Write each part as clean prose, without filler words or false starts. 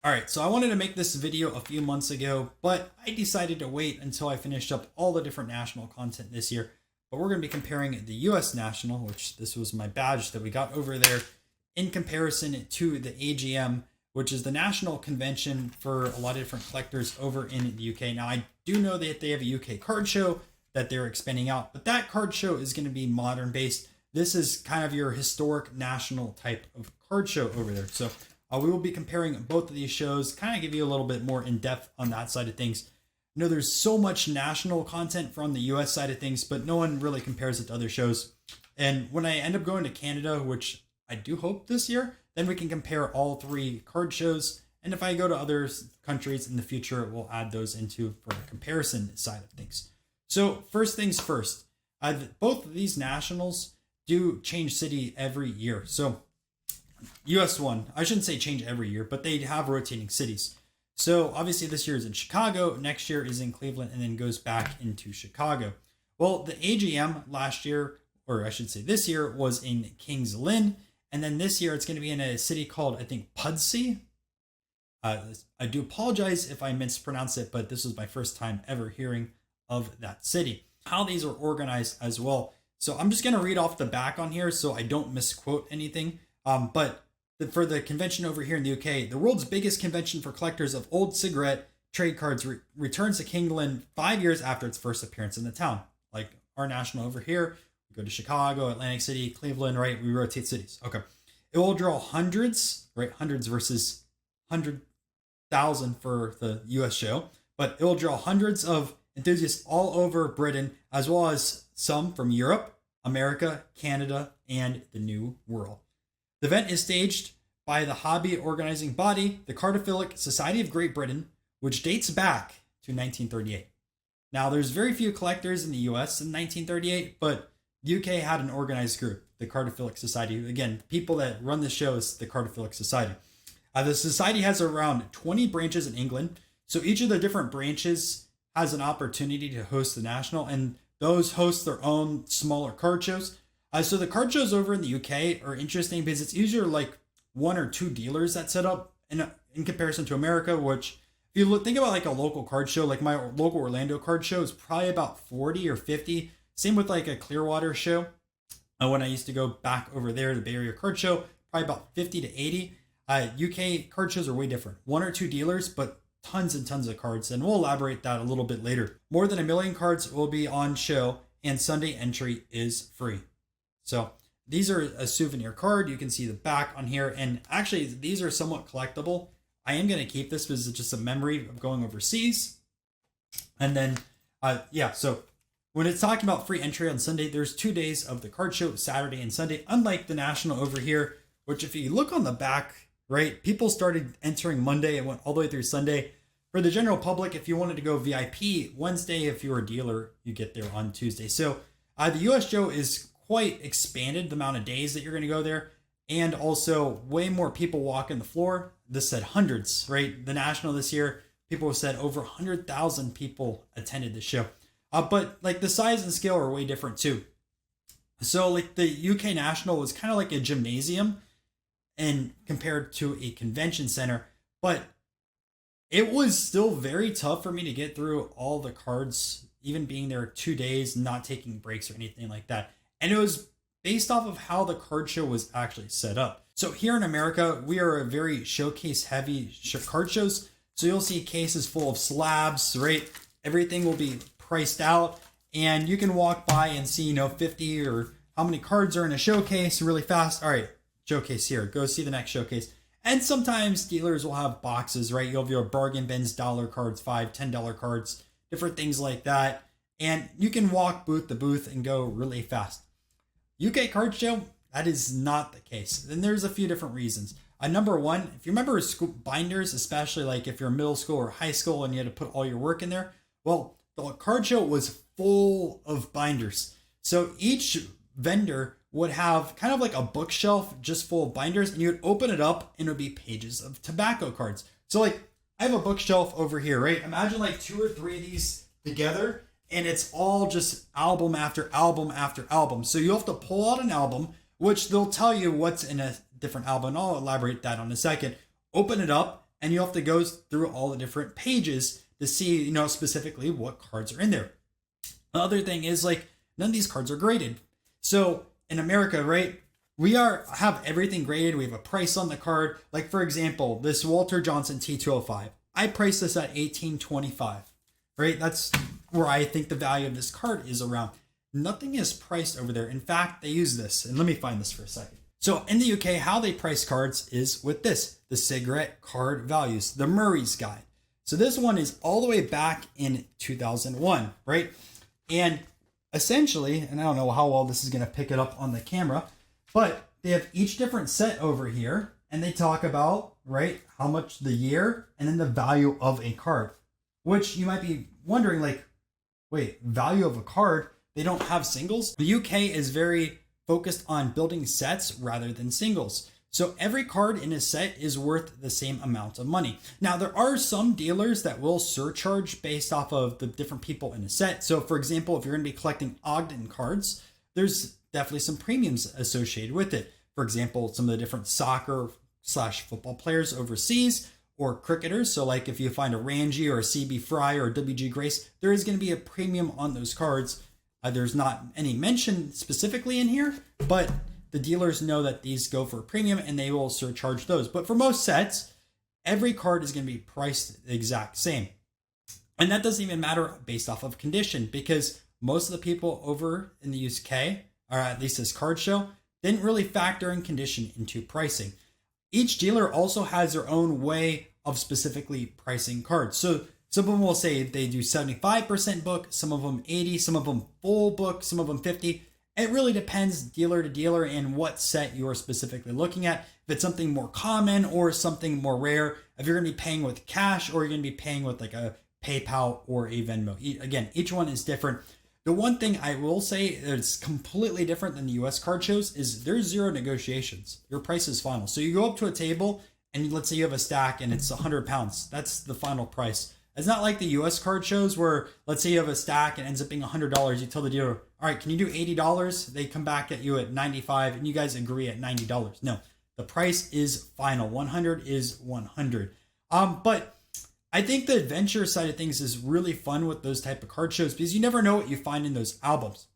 All right, so I wanted to make this video a few months ago, but I decided to wait until I finished up all the different national content this year. But we're going to be comparing the US National, which this was my badge that we got over there, in comparison to the AGM, which is the national convention for a lot of different collectors over in the UK. Now, I do know that they have a UK card show that they're expanding out, but that card show is going to be modern based. This is kind of your historic national type of card show over there. So we will be comparing both of these shows, kind of give you a little bit more in depth on that side of things. I know there's so much national content from the US side of things, but no one really compares it to other shows. And when I end up going to Canada, which I do hope this year, then we can compare all three card shows. And if I go to other countries in the future, we'll add those into for the comparison side of things. So first things first, both of these nationals do change city every year. So US one, I shouldn't say change every year, but they have rotating cities. So obviously this year is in Chicago, next year is in Cleveland, and then goes back into Chicago. Well, the AGM last year, or I should say this year, was in Kings Lynn, and then this year it's going to be in a city called, I think, Pudsey. I do apologize if I mispronounce it, but this was my first time ever hearing of that city. How these are organized as well. So I'm just going to read off the back on here so I don't misquote anything. But for the convention over here in the UK, the world's biggest convention for collectors of old cigarette trade cards returns to Kingland 5 years after its first appearance in the town. Like our national over here, we go to Chicago, Atlantic City, Cleveland, right? We rotate cities. Okay. It will draw hundreds, right? Hundreds versus 100,000 for the US show, but it will draw hundreds of enthusiasts all over Britain, as well as some from Europe, America, Canada, and the New World. The event is staged by the hobby organizing body, the Cardophilic Society of Great Britain, which dates back to 1938. Now, there's very few collectors in the US in 1938, but the UK had an organized group, the Cardophilic Society. Again, people that run the show is the Cardophilic Society. The society has around 20 branches in England, so each of the different branches has an opportunity to host the national, and those host their own smaller card shows. So the card shows over in the UK are interesting because it's usually like one or two dealers that set up in comparison to America, which if you think about like a local card show, like my local Orlando card show is probably about 40 or 50. Same with like a Clearwater show. When I used to go back over there, the Bay Area card show, probably about 50 to 80. UK card shows are way different. One or two dealers, but tons and tons of cards. And we'll elaborate that a little bit later. More than 1 million cards will be on show, and Sunday entry is free. So these are a souvenir card. You can see the back on here. And actually, these are somewhat collectible. I am going to keep this because it's just a memory of going overseas. And then, so when it's talking about free entry on Sunday, there's 2 days of the card show, Saturday and Sunday, unlike the National over here, which if you look on the back, right, people started entering Monday and went all the way through Sunday. For the general public, if you wanted to go VIP, Wednesday, if you were a dealer, you get there on Tuesday. So the US show is quite expanded the amount of days that you're going to go there, and also way more people walking the floor. This said hundreds, right? The National this year, people have said over 100,000 people attended the show. But like the size and scale are way different too. So like the UK National was kind of like a gymnasium and compared to a convention center, but it was still very tough for me to get through all the cards, even being there 2 days, not taking breaks or anything like that. And it was based off of how the card show was actually set up. So here in America, we are a very showcase heavy card shows. So you'll see cases full of slabs, right? Everything will be priced out, and you can walk by and see, 50 or how many cards are in a showcase really fast. All right, showcase here. Go see the next showcase. And sometimes dealers will have boxes, right? You'll have your bargain bins, dollar cards, $5, $10 cards, different things like that. And you can walk booth to booth and go really fast. UK card show, that is not the case. And there's a few different reasons. Number one, if you remember school binders, especially like if you're middle school or high school and you had to put all your work in there, well, the card show was full of binders. So each vendor would have kind of like a bookshelf just full of binders, and you would open it up and it would be pages of tobacco cards. So like I have a bookshelf over here, right? Imagine like 2 or 3 of these together, and it's all just album after album after album. So you have to pull out an album, which they'll tell you what's in a different album. I'll elaborate that on a second. Open it up, and you have to go through all the different pages to see, specifically what cards are in there. The other thing is like none of these cards are graded. So in America, right, we have everything graded. We have a price on the card. Like for example, this Walter Johnson T205. I priced this at $18.25. Right? That's where I think the value of this card is around. Nothing is priced over there. In fact, they use this. And let me find this for a second. So in the UK, how they price cards is with this, the cigarette card values, the Murray's Guide. So this one is all the way back in 2001, right? And essentially, and I don't know how well this is going to pick it up on the camera, but they have each different set over here, and they talk about, right, how much the year and then the value of a card, which you might be wondering, like, wait, value of a card? They don't have singles? The UK is very focused on building sets rather than singles. So every card in a set is worth the same amount of money. Now, there are some dealers that will surcharge based off of the different people in a set. So for example, if you're going to be collecting Ogden cards, there's definitely some premiums associated with it. For example, some of the different soccer/football players overseas or cricketers. So like if you find a Ranji or a CB Fry or a WG Grace, there is going to be a premium on those cards. There's not any mention specifically in here, but the dealers know that these go for a premium and they will surcharge those. But for most sets, every card is going to be priced the exact same. And that doesn't even matter based off of condition, because most of the people over in the UK, or at least this card show, didn't really factor in condition into pricing. Each dealer also has their own way of specifically pricing cards. So some of them will say they do 75% book, some of them 80, some of them full book, some of them 50. It really depends dealer to dealer and what set you are specifically looking at. If it's something more common or something more rare, if you're going to be paying with cash or you're going to be paying with like a PayPal or a Venmo. Again, each one is different. The one thing I will say that's completely different than the US card shows is there's zero negotiations. Your price is final. So you go up to a table and let's say you have a stack and it's 100 pounds. That's the final price. It's not like the US card shows where let's say you have a stack and it ends up being $100. You tell the dealer, all right, can you do $80? They come back at you at $95 and you guys agree at $90. No, the price is final. 100 is 100. But I think the adventure side of things is really fun with those type of card shows because you never know what you find in those albums.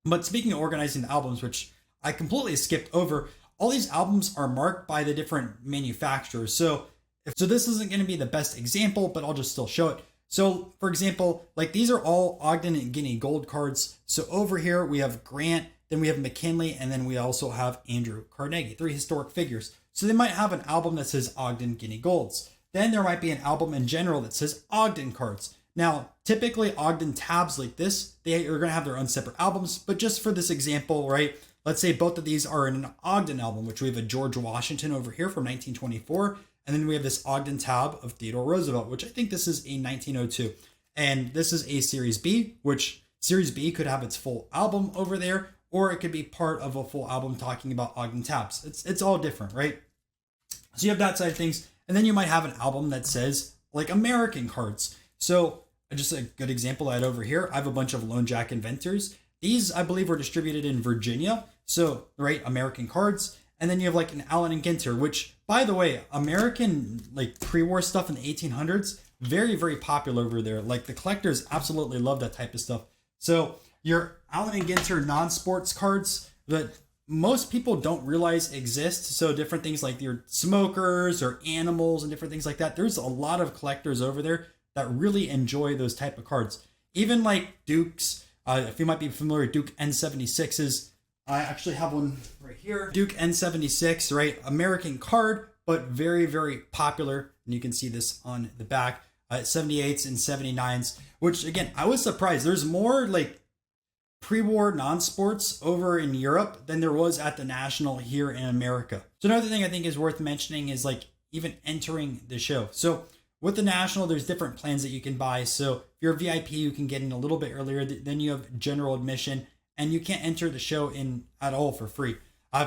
But speaking of organizing the albums, which I completely skipped over, all these albums are marked by the different manufacturers. So this isn't going to be the best example, but I'll just still show it. So for example, like these are all Ogden and Guinea gold cards. So over here we have Grant, then we have McKinley, and then we also have Andrew Carnegie, 3 historic figures. So they might have an album that says Ogden Guinea golds. Then there might be an album in general that says Ogden cards. Now, typically Ogden tabs like this, they are going to have their own separate albums, but just for this example, right? Let's say both of these are in an Ogden album, which we have a George Washington over here from 1924. And then we have this Ogden tab of Theodore Roosevelt, which I think this is a 1902. And this is a Series B, which Series B could have its full album over there, or it could be part of a full album talking about Ogden tabs. It's all different, right? So you have that side of things. And then you might have an album that says like American cards. So just a good example I had over here, I have a bunch of Lone Jack Inventors. These, I believe, were distributed in Virginia. So, right, American cards. And then you have like an Allen and Ginter, which, by the way, American like pre-war stuff in the 1800s, very, very popular over there. Like the collectors absolutely love that type of stuff. So your Allen and Ginter non-sports cards that most people don't realize exist. So different things like your smokers or animals and different things like that. There's a lot of collectors over there that really enjoy those type of cards. Even like Dukes, if you might be familiar with Duke N76s, I actually have one right here. Duke N76, right? American card, but very, very popular. And you can see this on the back. 78s and 79s, which again, I was surprised. There's more like pre-war non-sports over in Europe than there was at the National here in America. So another thing I think is worth mentioning is like even entering the show. So with the National, there's different plans that you can buy. So if you're a VIP, you can get in a little bit earlier. Then you have general admission. And you can't enter the show in at all for free.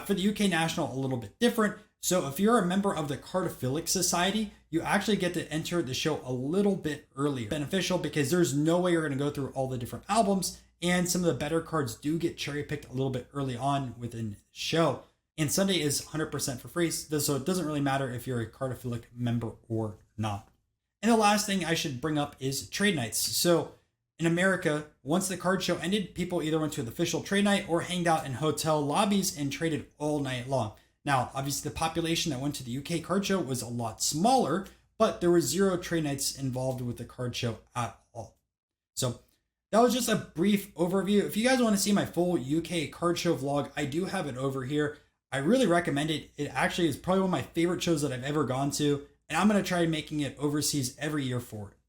For the UK National, a little bit different. So if you're a member of the Cardophilic Society, you actually get to enter the show a little bit earlier. Beneficial because there's no way you're going to go through all the different albums, and some of the better cards do get cherry picked a little bit early on within the show. And Sunday is 100% for free, so it doesn't really matter if you're a Cardophilic member or not. And the last thing I should bring up is trade nights. So in America, once the card show ended, people either went to the official trade night or hanged out in hotel lobbies and traded all night long. Now, obviously, the population that went to the UK card show was a lot smaller, but there were 0 trade nights involved with the card show at all. So that was just a brief overview. If you guys want to see my full UK card show vlog, I do have it over here. I really recommend it. It actually is probably one of my favorite shows that I've ever gone to, and I'm going to try making it overseas every year for it.